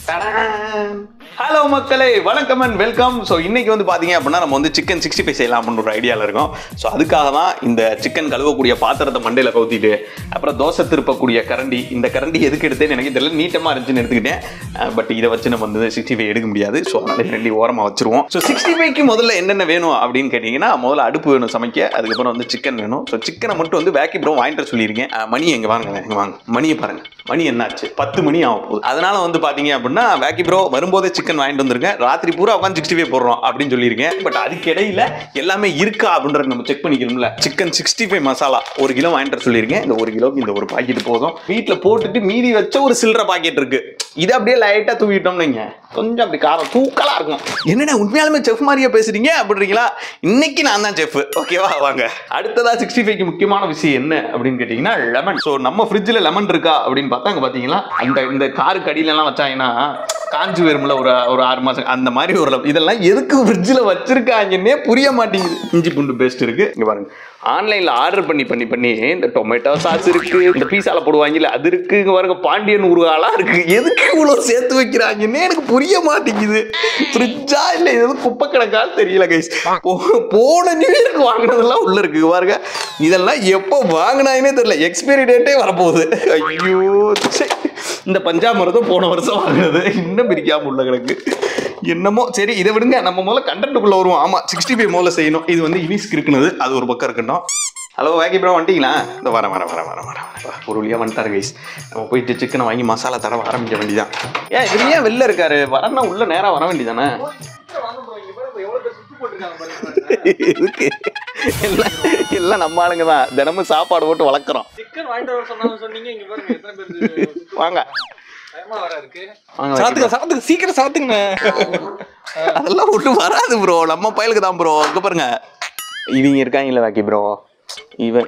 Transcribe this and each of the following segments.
Hello மக்களே, வணக்கம் and welcome. So இன்னைக்கு வந்து பார்த்தீங்க அப்படின்னா நம்ம வந்து சிக்கன் 65 செய்யலாம் அப்படின்னு ஒரு ஐடியாவில் இருக்கோம். ஸோ அதுக்காக தான் இந்த சிக்கன் கழுவக்கூடிய பாத்திரத்தை மண்டையில் கவுத்திட்டு அப்புறம் தோசை திருப்பக்கூடிய கரண்டி, இந்த கரண்டி எதுக்கு எடுத்தேன்னு எனக்கு தெரியல, நீட்டமாக இருந்துச்சுன்னு எடுத்துக்கிட்டேன். பட் இதை வச்சு நம்ம வந்து 65 எடுக்க முடியாது. ஸோ அதனால ரெண்டு ஓரமாக வச்சிருவோம். ஸோ 65க்கு முதல்ல என்னென்ன வேணும் அப்படின்னு கேட்டிங்கன்னா, முதல்ல அடுப்பு வேணும் சமைக்க, அதுக்கப்புறம் வந்து சிக்கன் வேணும். ஸோ சிக்கனை மட்டும் வந்து வேக்கி ப்ரோ வாங்கிட்டு சொல்லியிருக்கேன். மணி எங்கே வாங்க, எங்கே வாங்க, மணியை பாருங்க, மணி என்னாச்சு, 10 மணி ஆகும் போகுது. அதனால வந்து பார்த்தீங்க அப்படின்னா வேக்கி ப்ரோ வரும்போதே சிக்கன் வாங்கிட்டு வந்திருக்கேன். ராத்திரி பூரா உட்காந்து 65 போடுறோம் அப்படின்னு சொல்லியிருக்கேன். பட் அதுக்கு இடையில எல்லாமே இருக்கா அப்படின்றத நம்ம செக் பண்ணிக்கணும்ல. சிக்கன் 65 மசாலா 1 கிலோ வாங்கிட்டு சொல்லியிருக்கேன். இந்த 1 கிலோக்கு இந்த ஒரு பாக்கெட் போதும். வீட்டில் போட்டுட்டு மீதி வச்ச ஒரு சில்லறை பாக்கெட் இருக்கு. இதை அப்படியே லைட்டா தூக்கிட்டோம்னு கொஞ்சம் அப்படி காரம் தூக்கலா இருக்கும். என்னடா உண்மையாலுமே செஃப் மாதிரியா பேசுறீங்க அப்படின்றீங்களா? இன்னைக்கு நான் தான் செஃப், ஓகேவா? வாங்க. அடுத்ததா 65க்கு முக்கியமான விஷயம் என்ன அப்படின்னு கேட்டீங்கன்னா லெமன். ஸோ நம்ம ஃப்ரிட்ஜில் லெமன் இருக்கா அப்படின்னு பார்த்தா அங்கே பார்த்தீங்களா இந்த காருக்கு அடியிலலாம் வச்சாங்கன்னா காஞ்சி வரும்ல ஒரு 6 மாசம் அந்த மாதிரி ஒரு இதெல்லாம் எதுக்கு ஃப்ரிட்ஜில் வச்சிருக்காங்கன்னே புரிய மாட்டேங்குது. இஞ்சி பூண்டு பேஸ்ட் இருக்கு, இங்க பாருங்க. ஆன்லைன்ல ஆர்டர் பண்ணி இந்த டொமேட்டோ சாஸ் இருக்கு, இந்த பீஸால போடுவாங்கல்ல அது இருக்கு, இங்க பாருங்க பாண்டியன் ஊறுகாலாம் இருக்கு. எதுக்கு இவ்வளவு சேர்த்து வைக்கிறாங்கன்னே எனக்கு புரிய மாட்டேங்குது. ஃப்ரிட்ஜா இல்ல எதுவும் குப்பை கிடக்கா தெரியல கைஸ். போன நியூ இயருக்கு வாங்கினதெல்லாம் உள்ள இருக்கு பாருங்க. இதெல்லாம் எப்போ வாங்கினாங்கன்னே தெரியல, எக்ஸ்பைரி டேட்டே வரப்போகுது. ஐயோ, இந்த பஞ்சாமிரதம் போன வருஷம் வாங்கினது இன்னும் பிரிக்காம உள்ள கிடக்கு. என்னமோ சரி, இதை விடுங்க, நம்ம முதல்ல கண்டென்ட்டுக்குள்ள வருவோம். ஆமா, 65 முதல்ல செய்யணும். இது வந்து இனிஸ்க்கு இருக்குனது, அது ஒரு பக்கம் இருக்கட்டும். ஹலோ வேக்கி ப்ரோ, வந்துட்டீங்களா? இந்த வரேன் ஒரு வழியாக வந்துட்டார் கைஸ். நம்ம போயிட்டு சிக்கனை வாங்கி மசாலா தடவை ஆரம்பிக்க வேண்டியதான். ஏன் இது ஏன் வெளில இருக்காரு? வரனா உள்ள நேராக வர வேண்டியதானே? எல்லாம் நம்ம ஆளுங்க தான், தினமும் சாப்பாடு போட்டு வளர்க்குறோம். வாங்க சீக்கிரம் சாத்துங்க. அதெல்லாம் ஒன்றும் வராது ப்ரோ, நம்ம பயலுக்கு தான் ப்ரோ. அங்கே பாருங்க, இவங்க இருக்காங்கல்ல வேக்கி ப்ரோ,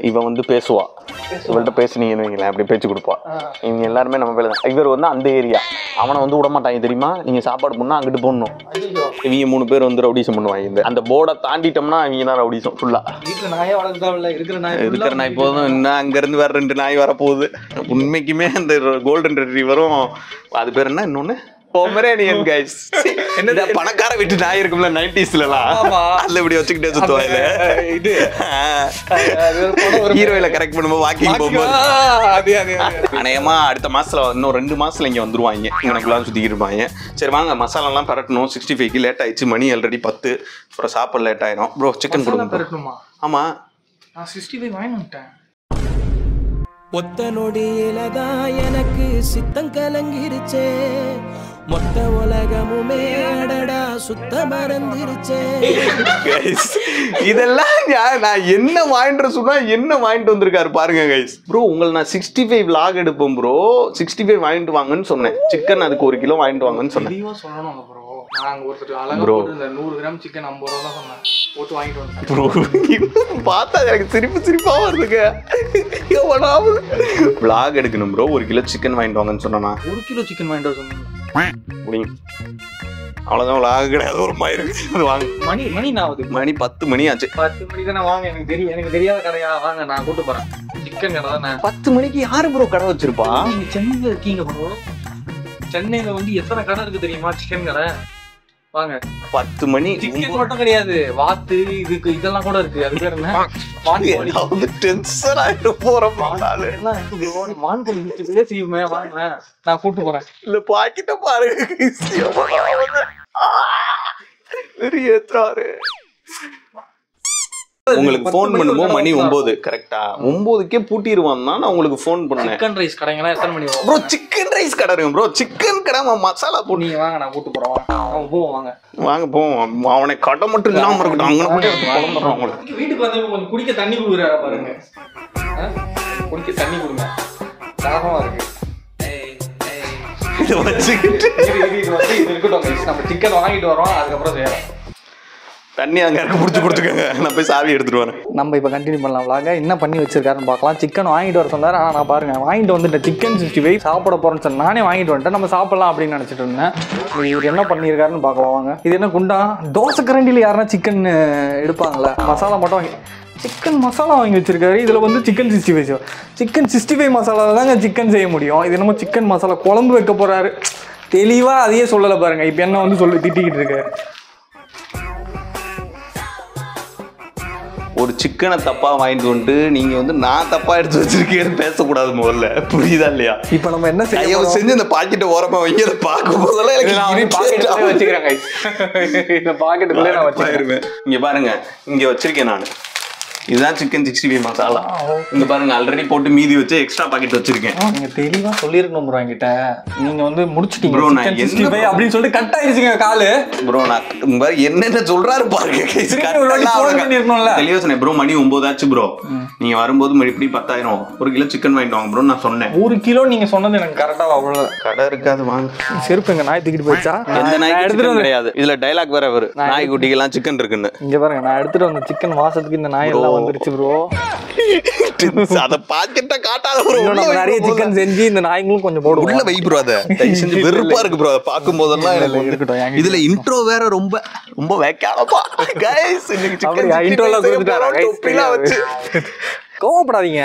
இவன் வந்து பேசுவா. இவள்கிட்ட பேசுனீங்கன்னு வைங்களேன், அப்படி பேச்சு கொடுப்பா. இவங்க எல்லாருமே நம்ம பேர் தான். இவர் வந்து அந்த ஏரியா, அவனை வந்து விட மாட்டாங்க தெரியுமா? நீங்க சாப்பாடு பண்ணா அங்கிட்டு போடணும். இவங்க 3 பேர் வந்து ரவுடிசம் பண்ணுவாங்க. அந்த போர்டை தாண்டிட்டோம்னா இவங்க தான் ரவுடிசம் ஃபுல்லா. இருக்கிற நாய் போதும், இன்னும் அங்க இருந்து வேற 2 நாய் வரப்போகுது. உண்மைக்குமே அந்த கோல்டன் ரெட்ரீவரும் அது பேர் என்ன இன்னொன்னு பொமரேனியன் கைஸ். என்ன பணக்கார வீட்டு நாய் இருக்கும்ல 90ஸ்லாம், அதுல இப்படி வச்சுக்கிட்டே சுத்துவாங்க. இது ஹீரோயில கரெக்ட் பண்ணும்போது வாக்கிங் போகும்போது அநேகமா அடுத்த மாசத்துல இன்னும் 2 மாசத்துல இங்க வந்துருவாங்க. இங்கனக்குள்ள சுத்திக்கிட்டு இருப்பாங்க. சரி வாங்க, மசாலா எல்லாம் பரட்டணும். 65க்கு லேட் ஆயிடுச்சு, மணி ஆல்ரெடி 10. அப்புறம் சாப்பாடு லேட் ஆயிரும். ப்ரோ சிக்கன் கொடுங்க. ஆமா, நான் 65 வாங்கிட்டேன். ஒத்த நொடியிலதான் எனக்கு சித்தம் கலங்கிருச்சே, மொத்த உலகமுமே அடடா சுத்த மறந்துருச்சே. இதெல்லாம் நான் என்ன வாங்கிட்டு சொன்னா என்ன வாங்கிட்டு வந்திருக்காரு பாருங்க கைஸ். ப்ரோ உங்களை நான் 65 vlog எடுப்போம் ப்ரோ. 65 வாங்கிட்டு வாங்கன்னு சொன்னேன். சிக்கன் அதுக்கு 1 கிலோ வாங்கிட்டு வாங்கன்னு சொன்னேன். சொல்லணும் ப்ரோ, நாங்க ஒருத்தர் அழகா போட்டு இந்த 100 கிராம் சிக்கன் 50 ரூபா தான் சொன்னேன், போட்டு வாங்கிட்டு வந்தேன் ப்ரோ. பார்த்தா எனக்கு சிரிப்பா வருதுங்க. எவனாவது vlog எடுக்கணும் ப்ரோ, 1 கிலோ சிக்கன் வாங்கிட்டு வாங்கன்னு சொன்னா 1 கிலோ சிக்கன் வாங்கிட்டு வர சொன்னீங்க. அவ்வளவுதான், vlog கிடையாது. ஒரு மாதிரி இருக்கு. வாங்க, மணி நான் மணி 10 மணி ஆச்சு. 10 மணி தானே. வாங்க, எனக்கு தெரியும், எனக்கு தெரியாத கடையா? வாங்க, நான் கூட்டு போறேன். சிக்கன் கடை தானே. 10 மணிக்கு யாரு ப்ரோ கடை வச்சிருப்பா? நீங்க சென்னையில இருக்கீங்க ப்ரோ. சென்னையில வந்து எத்தனை கடை இருக்கு தெரியுமா சிக்கன் கடை? வாங்க. 10 மணி சிக்கன் மட்டும் கிடையாது, வாத்து இதுக்கு இதெல்லாம் கூட இருக்கு. அது பேர் என்ன? டென்ஷன் ஆயிட்டு போறோம். வாங்க, நான் கூட்டு போறேன். இல்ல பாக்கிட்ட பாருங்க, உங்களுக்கு போன் பண்ணும்போது மணி 9 கரெக்டா? 9க்கே பூட்டிடுவான் தான் நான் உங்களுக்கு போன் பண்ணேன். சிக்கன் ரைஸ் கடைங்களா எத்தனை மணி வரும் ப்ரோ? சிக்கன் ரைஸ் கடை இருக்கு ப்ரோ, சிக்கன் கடை மசாலா போட்டு. நீங்க வாங்க, நான் கூட்டு போறேன். போவோம், வாங்க வாங்க போவோம். அவனை கடை மட்டும் இல்லாம இருக்கட்டும், அங்கே போய் எடுத்து குழம்புறோம். உங்களுக்கு வீட்டுக்கு வந்து கொஞ்சம் குடிக்க தண்ணி கொடுக்குறாரு பாருங்க. குடிக்க தண்ணி கொடுங்க, தாகமா இருக்கு. இதை வச்சுக்கிட்டு இது இருக்கட்டும், நம்ம சிக்கன் வாங்கிட்டு வரோம், அதுக்கப்புறம் செய்யலாம். தண்ணி அங்கே இருக்க பிடிச்சி கொடுத்துக்கோங்க, நான் போய் சாவி எடுத்துட்டு வரேன். நம்ம இப்போ கண்டினியூ பண்ணலாம் vlog. என்ன பண்ணி வச்சிருக்காருன்னு பார்க்கலாம். சிக்கன் வாங்கிட்டு வர சொன்னார். ஆனால் நான் பாருங்க வாங்கிட்டு வந்துட்டேன். சிக்கன் 65 சாப்பிட போறேன்னு சொல்லி நானே வாங்கிட்டு வந்துட்டேன். நம்ம சாப்பிடலாம் அப்படின்னு நினச்சிட்டு இருந்தேன். இவர் என்ன பண்ணியிருக்காருன்னு பார்க்கலாம் வாங்க. இது என்ன குண்டா? தோசை கரண்டியில் யாருன்னா சிக்கன் எடுப்பாங்களே, மசாலா மட்டும் வாங்கி சிக்கன் மசாலா வாங்கி வச்சிருக்காரு. இதில் வந்து சிக்கன் 65 மசாலா தாங்க சிக்கன் செய்ய முடியும். இது என்னமோ சிக்கன் மசாலா குழம்பு வைக்க போறாரு. தெளிவா அதையே சொல்லலை பாருங்க. இப்ப என்ன வந்து சொல்லி திட்டிக்கிட்டு இருக்காரு. ஒரு சிக்கனை தப்பா வாங்கிட்டு வந்து நீங்க வந்து நான் தப்பா எடுத்து வச்சிருக்கேன்னு பேசக்கூடாது முதல்ல, புரியுதா இல்லையா? இப்ப நம்ம என்ன தயவு செஞ்சு இந்த பாக்கெட்டை ஓரமா வைங்க. அதை பார்க்கும் போதெல்லாம் எனக்கு வச்சுக்கிறேன். இந்த பாக்கெட்டுக்குள்ளே நான் வச்சுருவேன். இங்க பாருங்க, இங்க வச்சிருக்கேன் நான். இதுதான் சிக்கன் 65 மசாலா. இங்க பாருங்க, ஆல்ரெடி போட்டு மீதி வச்சு எக்ஸ்ட்ரா பாக்கெட் வச்சிருக்கேன். நீங்க தெளிவா சொல்லிருக்கணும் ப்ரோ என்கிட்ட. நீங்க வந்து முடிச்சிட்டீங்க ப்ரோ. நான் 65 அப்படின்னு சொல்லிட்டு கட் ஆயிருச்சுங்க காலு. ப்ரோ நான் என்னென்ன சொல்றாரு பாருங்க. தெளிவா சொன்னேன் ப்ரோ. மணி 9 ஆச்சு ப்ரோ. நீங்க வரும்போது மறுபடியும் 10,000 1 கிலோ சிக்கன் வாங்கிட்டு வாங்க ப்ரோ நான் சொன்னேன். 1 கிலோ நீங்க சொன்னது எனக்கு கரெக்டா அவ்வளவு. கடை இருக்காது வாங்க. செருப்புங்க நாய் தூக்கிட்டு போயிடுச்சா? எந்த நாய் எடுத்துட்டு கிடையாது. இதுல டைலாக் வேற வரும், நாய்க்குட்டிக்கெல்லாம் சிக்கன் இருக்குன்னு. இங்க பாருங்க, நான் எடுத்துட்டு வந்த சிக்கன் வாசத்துக்கு இந்த நாய் எல்லாம் வந்துருச்சு ப்ரோ. அத பாக்கெட்ட காட்டாத ப்ரோ. நம்ம நிறைய சிக்கன் செஞ்சு இந்த நாய்களும் கொஞ்சம் போடுவோம். உள்ள வை ப்ரோ. அத தயவு செஞ்சு வெறுப்பா இருக்கு ப்ரோ. பாக்கும் போதெல்லாம் எனக்கு இருக்கட்டும். இதுல இன்ட்ரோ வேற ரொம்ப ரொம்ப வேக்கானப்பா गाइस. இன்னைக்கு சிக்கன் இன்ட்ரோல கொடுத்துட்டாரா गाइस? கோவப்படாதீங்க,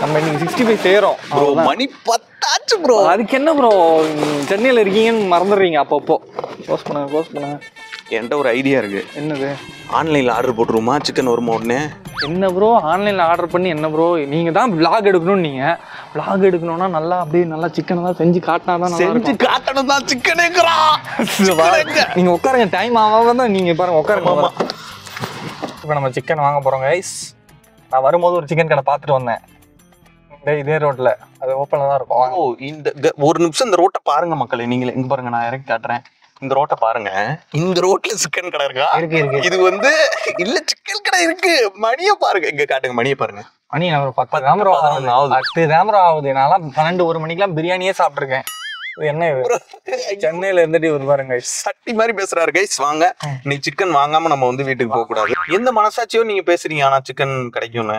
நம்ம இன்னைக்கு 65 செய்றோம் ப்ரோ. மணி 10 ஆச்சு ப்ரோ. அதுக்கு என்ன ப்ரோ, சென்னையில இருக்கீங்கன்னு மறந்துடுறீங்க அப்பப்போ. க்ளோஸ் பண்ணுங்க. என்கிட்ட ஒரு ஐடியா இருக்கு. என்னது? ஆன்லைன்ல ஆர்டர் போட்டுருமா? சிக்கன் வருமா உடனே? என்ன ப்ரோ ஆன்லைன்ல ஆர்டர் பண்ணி என்ன ப்ரோ? நீங்க தான் vlog எடுக்கணும். நீங்க vlog எடுக்கணும்னா நல்லா அப்படியே நல்லா சிக்கனை தான் செஞ்சு காட்டினா தான் நல்லா இருக்கும். செஞ்சு காட்டணும் தான் சிக்கனேங்கறா. நீங்க உட்காருங்க, டைம் ஆகாம தான் நீங்க பாருங்க உட்காருங்க. இப்போ நம்ம சிக்கன் வாங்க போறோம் கைஸ். நான் வரும்போது ஒரு சிக்கன் கடை பார்த்துட்டு வந்தேன். இதே ரோட்ல, அது ஓப்பன்ல தான் இருக்கும். ஓ, இந்த ஒரு நிமிஷம் இந்த ரோட்டை பாருங்க மக்களே. நீங்களே இங்க பாருங்க, நான் இறக்கி காட்டுறேன். இந்த ரோட்டை பாருங்க. இந்த ரோட்ல சிக்கன் கடை இருக்கா? இருக்கு. இது வந்து இல்ல சிக்கன் கடை இருக்கு. மணியை பாருங்க, இங்க காட்டுங்க. மணியை பாருங்க. மணி நான் ஒரு 10 கேமரா ஆகுது. நான் 12-1 மணிக்கெல்லாம் பிரியாணியே சாப்பிட்டுருக்கேன். என்ன சென்னையில இருந்துட்டு ஒரு பாருங்க சட்டி மாதிரி பேசுறாரு கைஸ். வாங்க, நீ சிக்கன் வாங்காம நம்ம வந்து வீட்டுக்கு போக கூடாது. எந்த மனசாட்சியோ நீங்க பேசுறீங்க, ஆனா சிக்கன் கிடைக்கும்னு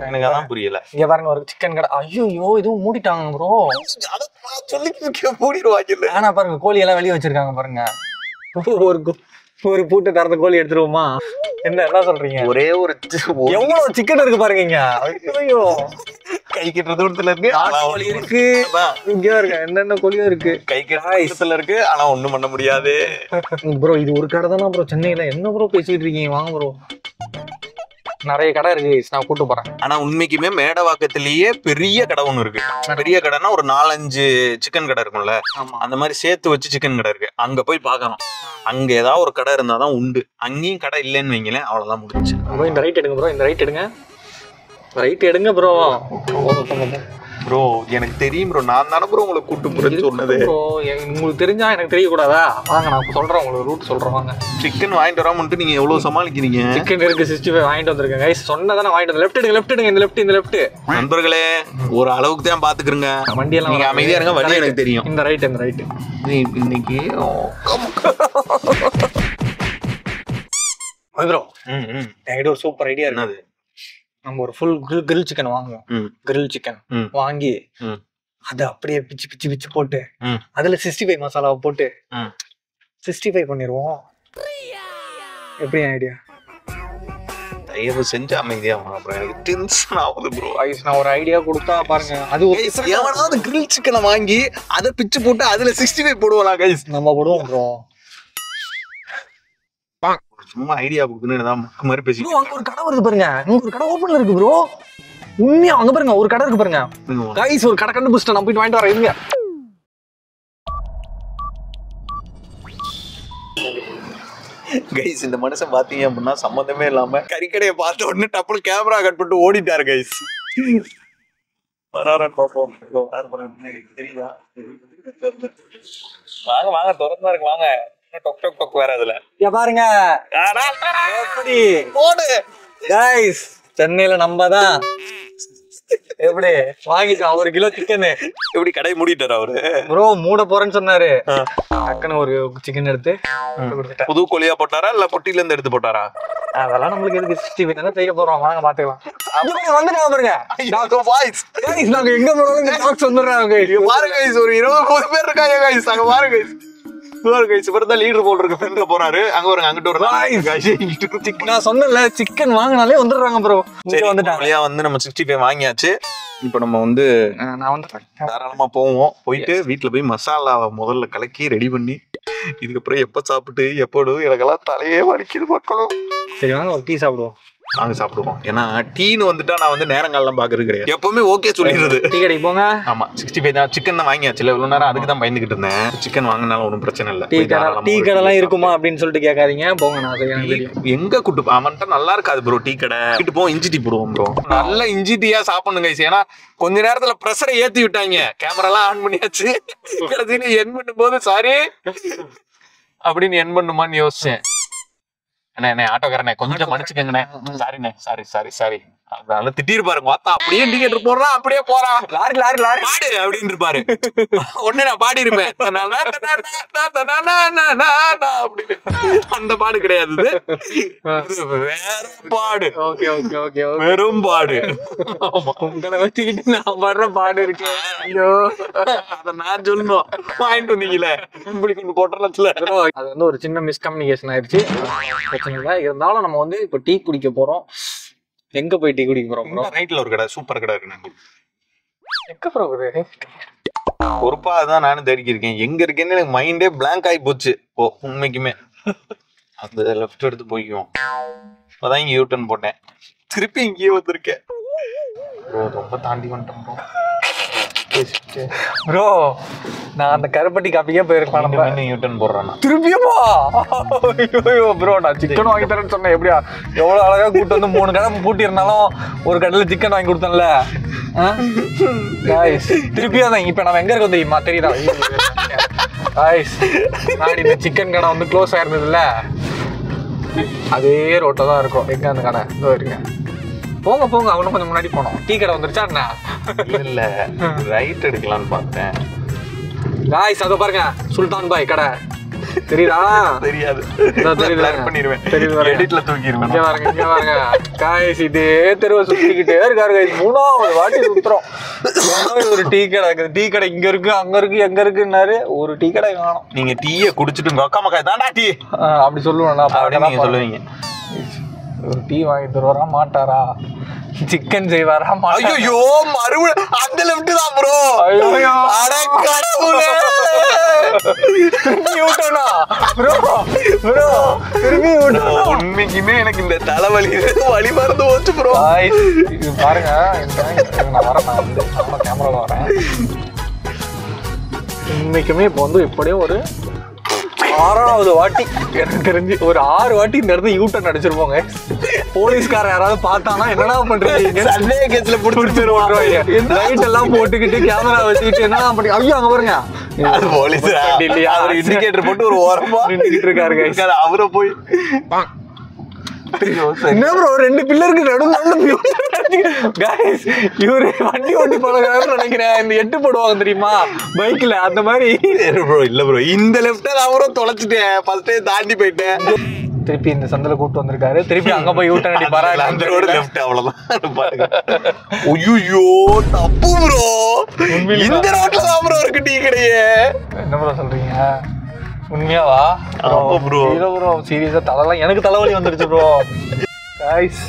எனக்கு அதான் புரியல. இங்க பாருங்க ஒரு சிக்கன் கடை. ஐயோ இதுவும் மூடிட்டாங்க ப்ரோ. சொல்லிட்டு மூடிடுவாங்க. ஆனா பாருங்க, கோழி எல்லாம் வெளியே வச்சிருக்காங்க பாருங்க. ஒரு பூட்டை திறந்த கோழி எடுத்துருவோமா? என்ன சொல்றீங்க? ஒரே ஒரு எவ்வளவு சிக்கன் இருக்கு பாருங்க. ஐயோ, கை கட்டுற தூரத்துல இருக்கு, கோழி இருக்கு. இங்க பாருங்க என்னென்ன கோழியும் இருக்கு. கை கட்டுற இருக்கு, ஆனா ஒண்ணும் பண்ண முடியாது ப்ரோ. இது ஒரு கடை தானே ப்ரோ சென்னையில? என்ன ப்ரோ பேசிட்டு இருக்கீங்க? வாங்க ப்ரோ, நிறைய கடை இருக்கு, நான் கூட்டு போறேன். ஆனா உண்மைக்குமே மேடவாக்கத்திலேயே பெரிய கடை ஒண்ணு இருக்கு. பெரிய கடைன்னா ஒரு 4-5 சிக்கன் கடை இருக்கும்ல, அந்த மாதிரி சேர்த்து வச்சு சிக்கன் கடை இருக்கு. அங்க போய் பார்க்கலாம். அங்க ஏதாவது ஒரு கடை இருந்தாதான் உண்டு. அங்கேயும் கடை இல்லைன்னு வைங்களேன், அவ்வளவுதான் முடிஞ்சு. இந்த ரைட் எடுங்க ப்ரோ. இந்த ரைட் எடுங்க ப்ரோ. ப்ரோ எனக்கு தெரியும் ப்ரோ. நான் தானே ப்ரோ உங்களை கூட்டு போறேன்னு சொன்னது. ப்ரோ உங்களுக்கு தெரிஞ்சா எனக்கு தெரியக்கூடாதா? வாங்க நான் சொல்றேன், உங்களுக்கு ரூட் சொல்றேன். வாங்க. சிக்கன் வாங்கிட்டு வராமட்டு நீங்க எவ்வளவு சமாளிக்கிறீங்க? சிக்கன் இருக்கு 65 வாங்கிட்டு வந்திருக்கேன் கைஸ். சொன்னதானே வாங்கிட்டு வந்து. லெஃப்ட் எடுங்க. இந்த லெஃப்ட் நண்பர்களே, ஒரு அளவுக்கு தான் பாத்துக்கிறங்க. வண்டியெல்லாம் நீங்க அமைதியா இருங்க, வண்டி எனக்கு தெரியும். இந்த ரைட் இன்னைக்கு ப்ரோ என்கிட்ட ஒரு சூப்பர் ஐடியா இருக்கு. நம்ம ஒரு ஃபுல் கிரில் சிக்கன் வாங்குவோம். கிரில் சிக்கன் வாங்கி அதை அப்படியே பிச்சு போட்டு அதுல 65 மசாலாவை போட்டு 65 பண்ணிடுவோம். எப்படி ஐடியா? தயவு செஞ்சு அமைதியா ப்ரோ, எனக்கு டென்ஷன் ஆகுது ப்ரோ. நான் ஒரு ஐடியா கொடுத்தா பாருங்க. அது எவனாவது கிரில் சிக்கனை வாங்கி அதை பிச்சு போட்டு அதுல 65 போடுவோம் கைஸ். நம்ம போடுவோம் ப்ரோ. சும்மா ஐடியா கொடுக்கணும் மாதிரி பேசி. அங்க ஒரு கடை வருது பாருங்க. ஒரு கடை ஓபன்ல இருக்கு ப்ரோ. உண்மையா அங்க பாருங்க ஒரு கடை இருக்கு பாருங்க கைஸ். ஒரு கடை கண்டுபிடிச்சிட்டேன், நான் போயிட்டு வாங்கிட்டு வரேன். இருங்க கைஸ். இந்த மனுஷன் பாத்தீங்க அப்படின்னா சம்பந்தமே இல்லாம கறிக்கடையை பார்த்த உடனே டப்புனு கேமரா கட் பண்ணிட்டு ஓடிட்டாரு கைஸ். வாங்க திறந்தா இருக்கு. வாங்க. டொக் வேற அதுல பாருங்க. போடு கைஸ். சென்னையில நம்ம தான் எப்படி வாங்கிட்டோம் 1 கிலோ சிக்கன். எப்படி கடை மூடிட்டாரு அவரு ப்ரோ? மூட போறேன்னு சொன்னாரு. டக்குன்னு ஒரு சிக்கன் எடுத்து புது கோழியா போட்டாரா இல்ல பொட்டில இருந்து எடுத்து போட்டாரா? அதெல்லாம் நம்மளுக்கு எதுக்கு 65 தான் செய்ய போறோம். வாங்க பாத்துக்கலாம். வந்துட்டாங்க பாருங்க டாக்டர் பாய்ஸ். கைஸ் நாங்க எங்க போறோம் டாக்டர் வந்துறாங்க. பாருங்க கைஸ், ஒரு 20-30 பேர் இருக்காங்க கைஸ். அங்க பாருங்க கைஸ். இவர்தான் லீடர் போல் இருக்கு ஃப்ரெண்ட்ல போறாரு. அங்க ஒரு அங்கிட்டு ஒரு நான் சொன்னேன்ல சிக்கன் வாங்கினாலே வந்துடுறாங்க ப்ரோ. வந்துட்டாங்க வந்து நம்ம 65 வாங்கியாச்சு. இப்போ நம்ம வந்து நான் வந்துட்டேன். தாராளமா போவோம். போயிட்டு வீட்டுல போய் மசாலாவை முதல்ல கலக்கி ரெடி பண்ணி இதுக்கப்புறம் எப்ப சாப்பிட்டு எப்போது எனக்கெல்லாம் தலையே வலிக்குது மக்களும். சரி வாங்க ஒரு டீ சாப்பிடுவோம். நாங்க சாப்பிடுவோம். ஏன்னா டீன்னு வந்துட்டா நான் வந்து நேரங்காலம் பாக்குறது கிடையாது. எப்பவுமே ஓகே சொல்லிடுறது. டீ கடைக்கு போங்க. ஆமா 65 தான். சிக்கன் தான் வாங்கியாச்சுல இவ்வளவு நேரம். அதுக்கு தான் பயந்துகிட்டு இருந்தேன். சிக்கன் வாங்கினாலும் ஒன்றும் பிரச்சனை இல்லை. டீ கடை எல்லாம் இருக்குமா அப்படின்னு சொல்லிட்டு கேட்காதீங்க. போங்க. நான் எங்க கூட்டு அவன்கிட்ட நல்லா இருக்காது ப்ரோ டீ கடை. கிட்டு போவோம் இஞ்சி டீ போடுவோம் ப்ரோ. நல்ல இஞ்சி டீயா சாப்பிடணும் கைஸ். ஏன்னா கொஞ்ச நேரத்துல ப்ரெஷரை ஏத்தி விட்டாங்க. கேமரா எல்லாம் ஆன் பண்ணியாச்சு. கடைசியில என் பண்ணும் போது சாரி அப்படின்னு என் பண்ணுமான்னு யோசிச்சேன். என்ன ஆட்டோக்காரனே கொஞ்சம் மன்னிச்சுக்கங்கண்ணே. சாரிண்ணே சாரி அதனால திட்டிருப்பாரு. பார்த்தா அப்படியே டிக்கெட் போடுறான் அப்படியே போறான். லாரி பாடு அப்படின்னு இருப்பாரு. ஒண்ணு நான் பாடி இருப்பேன். அந்த பாடு கிடையாது. வேற பாடு. வெறும் பாடு. உங்களை வச்சுக்கிட்டு நான் படுற பாடு இருக்கேன். ஐயோ அத நான் சொல்லணும். வாங்கிட்டு வந்தீங்களே இப்படி கொண்டு போட்டல. அது வந்து ஒரு சின்ன மிஸ்கம்யூனிகேஷன் ஆயிடுச்சு. பிரச்சனை இல்லை. இருந்தாலும் நம்ம வந்து இப்போ டீ குடிக்க போறோம். எங்க போய் டீ குடிக்க போறோம்? ரைட்ல ஒரு கடை சூப்பர் கடை இருக்கு. எங்க போகுது? பொறுப்பா தான் நானும் தேடிக்கி இருக்கேன். எங்க இருக்கேன்னு எனக்கு மைண்டே பிளாங்க் ஆகி போச்சு. ஓ உண்மைக்குமே அந்த லெஃப்ட் எடுத்து போய்க்குவோம். அதான் இங்க யூட்டன் போட்டேன். திருப்பி இங்கேயே வந்திருக்கேன். ரொம்ப தாண்டி வந்துட்டோம் ப்ரோ. நான் அந்த கருப்பட்டி காப்பிக்கே போயிருக்கேன். யூட்டன் போடுறேன் திருப்பியுமா? ஐயோ ப்ரோ நான் சிக்கன் வாங்கி தரேன்னு சொன்னேன். எப்படியா எவ்வளவு அழகா கூட்டு வந்து 3 கடை பூட்டி இருந்தாலும் ஒரு கடையில சிக்கன் வாங்கி கொடுத்தேன்ல. திருப்பியா தான். இப்ப நம்ம எங்க இருக்கோம் தெரியுமா? தெரியுதா? இந்த சிக்கன் கடை வந்து க்ளோஸ் ஆயிருந்ததுல அதே ரோட்ல தான் இருக்கும். எங்க அந்த கடை? இதோ இருங்க. போங்க அவனும் கொஞ்சம் முன்னாடி போனோம். டீ கடை வந்துருச்சா என்ன? இல்ல ரைட் எடுக்கலாம்னு பார்த்தேன். காய்ஸ் அதோ பாருங்க சுல்தான் பாய் கடை. தெரியுதா? தெரியாது. பண்ணிடுவேன். எடிட்ல தூக்கிடுவேன். இங்க பாருங்க காய்ஸ். இதே தெருவை சுத்திக்கிட்டே இருக்காரு காய்ஸ். 3வது வாட்டி சுத்துறோம். ஒரு டீ கடை இருக்குது. டீ கடை இங்க இருக்கு அங்க இருக்கு எங்க இருக்குன்னாரு. ஒரு டீ கடை காணும். நீங்க டீயை குடிச்சிட்டு உக்காமக்காய் தாண்டா டீ அப்படி சொல்லுவேன். நீங்க சொல்லுவீங்க. ஒரு டீ வாங்கி தருவாரா மாட்டாரா? சிக்கன் செய்வாரா? ஐயோ மறுபடியும் அந்த லெஃப்ட் தான் ப்ரோ. அட கடவுளே. உண்மைக்குமே எனக்கு இந்த தலைவலி வலி மறந்து போச்சு ப்ரோ. பாருங்க நான் வரேன். கேமரால வரேன். உண்மைக்குமே இப்போ வந்து இப்படியும் ஒரு 6வது வாட்டி எனக்கு தெரிஞ்சு ஒரு 6 வாட்டி இந்த இடத்துல யூட்டன் அடிச்சிருப்போங்க. போலீஸ்கார யாராவது பார்த்தானா என்னடா பண்றீங்க? சந்தேக கேஸ்ல புடிச்சிருவாங்க. லைட் எல்லாம் போட்டுக்கிட்டு கேமரா வச்சுக்கிட்டு என்னடா பண்றீங்க? ஐயோ அங்க பாருங்க போலீஸ் இல்லையா? அவர் இண்டிகேட்டர் போட்டு ஒரு ஓரமா நின்னுக்கிட்டு இருக்காரு. அவரை போய் என்ன ப்ரோ 2 பில்லருக்கு நடுவுல இவரு வண்டி ஓட்டி பழகிறாருன்னு நினைக்கிறேன். இந்த 8 போடுவாங்க தெரியுமா பைக்ல, அந்த மாதிரி. ப்ரோ இல்ல ப்ரோ இந்த லெஃப்ட் அவரும் தொலைச்சிட்டேன். ஃபர்ஸ்டே தாண்டி போயிட்டேன். திருப்பி இந்த சந்தில கூட்டு வந்திருக்காரு. திருப்பி அங்க போய் யூட்டன் அடி பாரு. அந்த ரோடு லெஃப்ட் அவ்வளவுதான் பாருங்க. ஐயோ தப்பு ப்ரோ. இந்த ரோட்ல தான் ப்ரோ இருக்கு டீ கடையே. என்ன ப்ரோ சொல்றீங்க? உண்மையாவா? ப்ரோ ப்ரோ சீரியஸா தலைலாம் எனக்கு தலைவலி வந்துருச்சு ப்ரோ. கைஸ்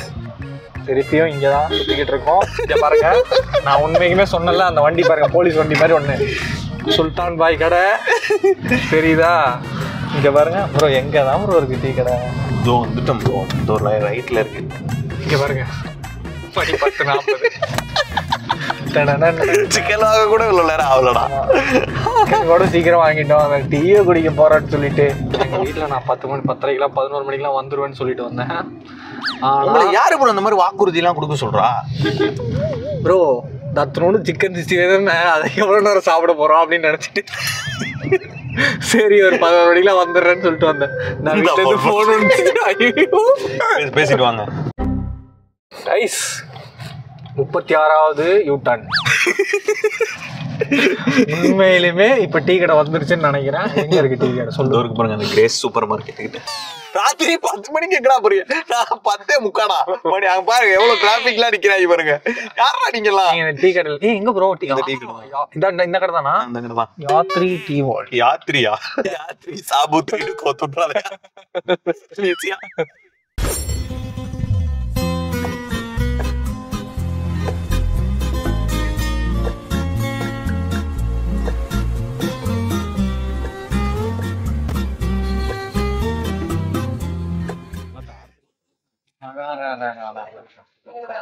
திருப்பியும் இங்கதான் சுத்திக்கிட்டு இருக்கோம். இங்க பாருங்க நான் உண்மைக்குமே சொன்னல அந்த வண்டி பாருங்க போலீஸ் வண்டி மாதிரி ஒண்ணு. சுல்தான் பாய் கடை தெரியுதா? இங்க பாருங்க ப்ரோ எங்கதான் ப்ரோ இருக்கு டீ கடை? இதோ வந்துட்டோம் ப்ரோ. இதோ ரைட்ல இருக்கு. இங்க பாருங்க மணி 10:40. சிக்கன் வாங்க கூட இவ்வளவு நேரம் ஆகலடா. கூட சீக்கிரம் வாங்கிட்டோம். அந்த டீயை குடிக்க போறேன்னு சொல்லிட்டு எங்க வீட்டுல நான் 10 மணி 10:30 11 மணிக்கெல்லாம் வந்துருவேன்னு சொல்லிட்டு வந்தேன். யாரு ப்ரோ இந்த மாதிரி வாக்குறுதி எல்லாம் கொடுக்க சொல்றா? ப்ரோ தத்தனோடு சிக்கன் 65 தானே, அதை எவ்வளவு நேரம் சாப்பிட போறோம் அப்படின்னு நினைச்சிட்டு சரி ஒரு 11 மணிக்கெல்லாம் வந்துடுறேன்னு சொல்லிட்டு வந்தேன். நான் வீட்டுல இருந்து போன் பேசிட்டு வாங்க. 36வது யூட்டன். உண்மையிலுமே இப்ப டீ கடை வந்துருச்சுன்னு நினைக்கிறேன். எங்க இருக்கு டீ கடை சொல்லு. இருக்கு பாருங்க அந்த கிரேஸ் சூப்பர் மார்க்கெட் கிட்ட. ராத்திரி 10 மணிக்கு எங்கடா போறீங்க? நான் 10:45 மணி. அங்க பாருங்க எவ்வளவு டிராபிக்லாம் நிக்கிறாங்க பாருங்க. யாரா நீங்கலாம்? டீ கடை எங்க ப்ரோ? டீ கடை இந்த கடை தானா? அந்த கடை தான். யாத்ரி டீ வால். யாத்ரியா? யாத்ரி சாபுத்ரி கோத்துறாத. ஈஸியா.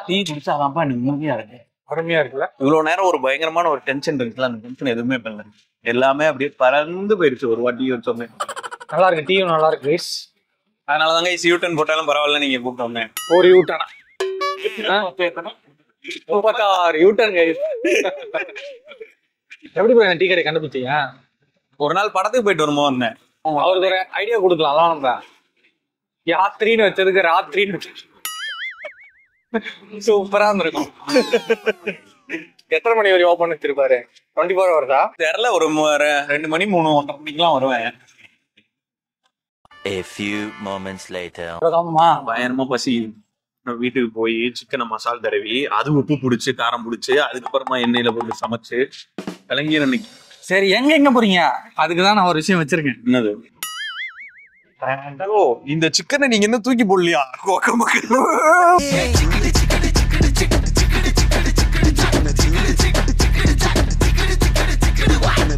டீ குடிச்சாதான்ப்பா நிம்மதியா இருக்கு. அருமையா இருக்குல்ல? இவ்வளவு நேரம் ஒரு பயங்கரமான ஒரு டென்ஷன் இருக்குல்ல, அந்த டென்ஷன் எதுவுமே பண்ணல. எல்லாமே அப்படியே பறந்து போயிடுச்சு ஒரு வாட்டி வச்சோமே. நல்லா இருக்கு, டீயும் நல்லா இருக்கு கைஸ். அதனாலதாங்க யூட்டன் போட்டாலும் பரவாயில்ல நீங்க கூப்பிட்டோமே. ஒரு யூட்டனா 36 யூட்டன் கைஸ். எப்படி போய் டீ கடை கண்டுபிடிச்சீங்க? ஒரு நாள் படத்துக்கு போயிட்டு வருமோ வந்தேன். அவருக்கு ஒரு ஐடியா கொடுக்கலாம். நம்ம யாத்திரின்னு வச்சதுக்கு ராத்திரின்னு சூப்பரா இருந்திருக்கும். எத்தனை மணி வரையும் ஓபன் வச்சிருப்பாரு? 24 ஹவர்ஸா? தெரியல, ஒரு 2 மணி 3-1:30 மணிக்கெல்லாம் வருவேன். A few moments later. பயங்கரமா பசி. வீட்டுக்கு போய் சிக்கனை மசால் தடவி அது உப்பு பிடிச்சி காரம் பிடிச்சி அதுக்கப்புறமா எண்ணெயில போட்டு சமைச்சு கலங்கிற அன்னைக்கு. சரி, எங்க போறீங்க? அதுக்குதான் நான் ஒரு விஷயம் வச்சிருக்கேன். என்னது? இந்த சிக்கனை நீங்க என்ன தூக்கி போடலையா?